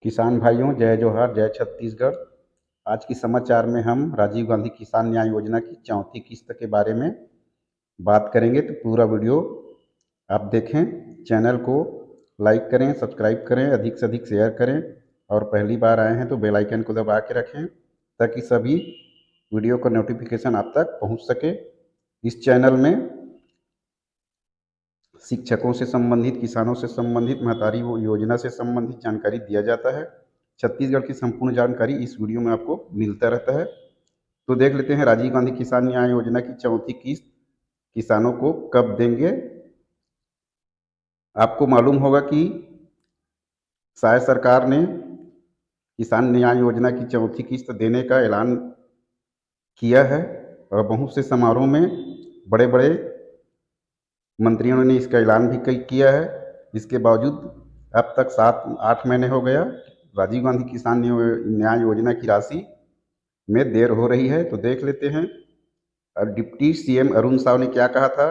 किसान भाइयों, जय जोहार, जय छत्तीसगढ़। आज की समाचार में हम राजीव गांधी किसान न्याय योजना की चौथी किस्त के बारे में बात करेंगे। तो पूरा वीडियो आप देखें। चैनल को लाइक करें, सब्सक्राइब करें, अधिक से अधिक शेयर करें और पहली बार आए हैं तो बेल आइकन को दबा के रखें ताकि सभी वीडियो का नोटिफिकेशन आप तक पहुंच सके। इस चैनल में शिक्षकों से संबंधित, किसानों से संबंधित, महतारी योजना से संबंधित जानकारी दिया जाता है। छत्तीसगढ़ की संपूर्ण जानकारी इस वीडियो में आपको मिलता रहता है। तो देख लेते हैं राजीव गांधी किसान न्याय योजना की चौथी किस्त किसानों को कब देंगे। आपको मालूम होगा कि शायद सरकार ने किसान न्याय योजना की चौथी किस्त देने का ऐलान किया है और बहुत से समारोह में बड़े बड़े मंत्रियों ने इसका ऐलान भी किया है। इसके बावजूद अब तक 7-8 महीने हो गया, राजीव गांधी किसान न्याय योजना की राशि में देर हो रही है। तो देख लेते हैं। और डिप्टी सीएम अरुण साव ने क्या कहा था।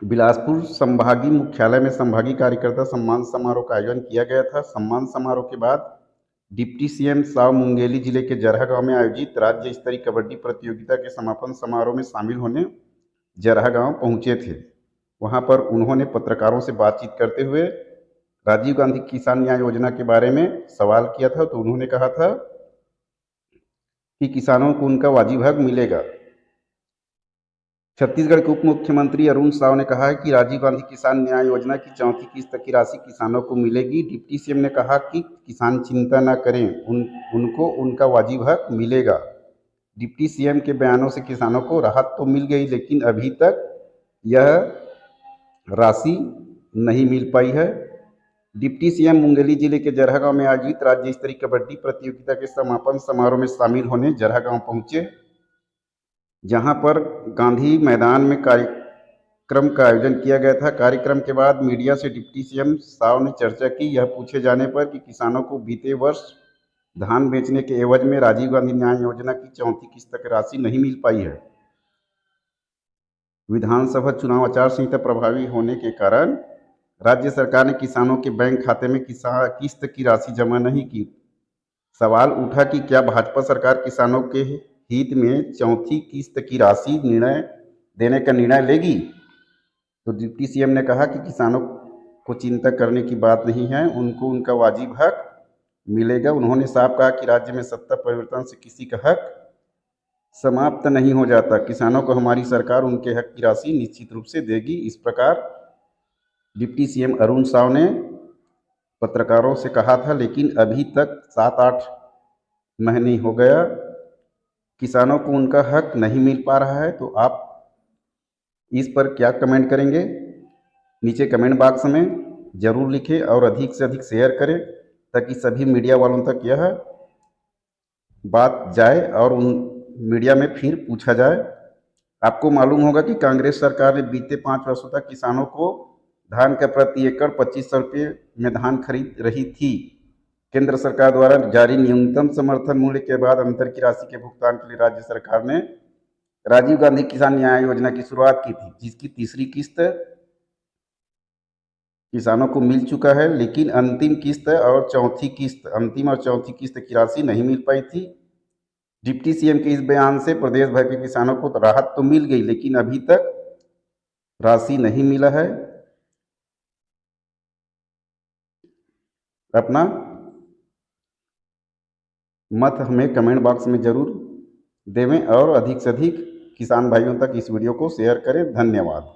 बिलासपुर संभागीय मुख्यालय में संभागीय कार्यकर्ता सम्मान समारोह का आयोजन किया गया था। सम्मान समारोह के बाद डिप्टी सीएम साव मुंगेली जिले के जरहा गांव में आयोजित राज्य स्तरीय कबड्डी प्रतियोगिता के समापन समारोह में शामिल होने जरहा गांव पहुंचे थे। वहां पर उन्होंने पत्रकारों से बातचीत करते हुए राजीव गांधी किसान न्याय योजना के बारे में सवाल किया था। तो उन्होंने कहा था कि किसानों को उनका वाजिब हक मिलेगा। छत्तीसगढ़ के उप मुख्यमंत्री अरुण साव ने कहा है कि राजीव गांधी किसान न्याय योजना की चौथी किस्त की राशि किसानों को मिलेगी। डिप्टी सीएम ने कहा कि किसान चिंता न करें, उनको उनका वाजिब हक मिलेगा। डिप्टी सीएम के बयानों से किसानों को राहत तो मिल गई, लेकिन अभी तक यह राशि नहीं मिल पाई है। डिप्टी सीएम मुंगेली जिले के जरहा गांव में आयोजित राज्य स्तरीय कबड्डी प्रतियोगिता के समापन समारोह में शामिल होने जरहा गांव पहुंचे, जहां पर गांधी मैदान में कार्यक्रम का आयोजन किया गया था। कार्यक्रम के बाद मीडिया से डिप्टी सीएम साव ने चर्चा की। यह पूछे जाने पर कि किसानों को बीते वर्ष धान बेचने के एवज में राजीव गांधी न्याय योजना की चौथी किस्त की राशि नहीं मिल पाई है। विधानसभा चुनाव आचार संहिता प्रभावी होने के कारण राज्य सरकार ने किसानों के बैंक खाते में किस्त की राशि जमा नहीं की। सवाल उठा कि क्या भाजपा सरकार किसानों के हित में चौथी किस्त की राशि देने का निर्णय लेगी। तो डिप्टी सीएम ने कहा कि किसानों को चिंता करने की बात नहीं है, उनको उनका वाजिब हक मिलेगा। उन्होंने साफ कहा कि राज्य में सत्ता परिवर्तन से किसी का हक समाप्त नहीं हो जाता। किसानों को हमारी सरकार उनके हक की राशि निश्चित रूप से देगी। इस प्रकार डिप्टी सीएम अरुण साव ने पत्रकारों से कहा था, लेकिन अभी तक 7-8 महीने हो गया, किसानों को उनका हक नहीं मिल पा रहा है। तो आप इस पर क्या कमेंट करेंगे, नीचे कमेंट बॉक्स में ज़रूर लिखें और अधिक से अधिक शेयर करें ताकि सभी मीडिया वालों तक यह बात जाए और उन मीडिया में फिर पूछा जाए। आपको मालूम होगा कि कांग्रेस सरकार ने बीते 5 वर्षों तक किसानों को धान का प्रति एकड़ 2500 रुपये में धान खरीद रही थी। केंद्र सरकार द्वारा जारी न्यूनतम समर्थन मूल्य के बाद अंतर की राशि के भुगतान के लिए राज्य सरकार ने राजीव गांधी किसान न्याय योजना की शुरुआत की थी, जिसकी तीसरी किस्त किसानों को मिल चुका है, लेकिन अंतिम और चौथी किस्त की राशि नहीं मिल पाई थी। डिप्टी सीएम के इस बयान से प्रदेश भर के किसानों को राहत तो मिल गई, लेकिन अभी तक राशि नहीं मिला है। अपना मत हमें कमेंट बॉक्स में ज़रूर देवें और अधिक से अधिक किसान भाइयों तक इस वीडियो को शेयर करें। धन्यवाद।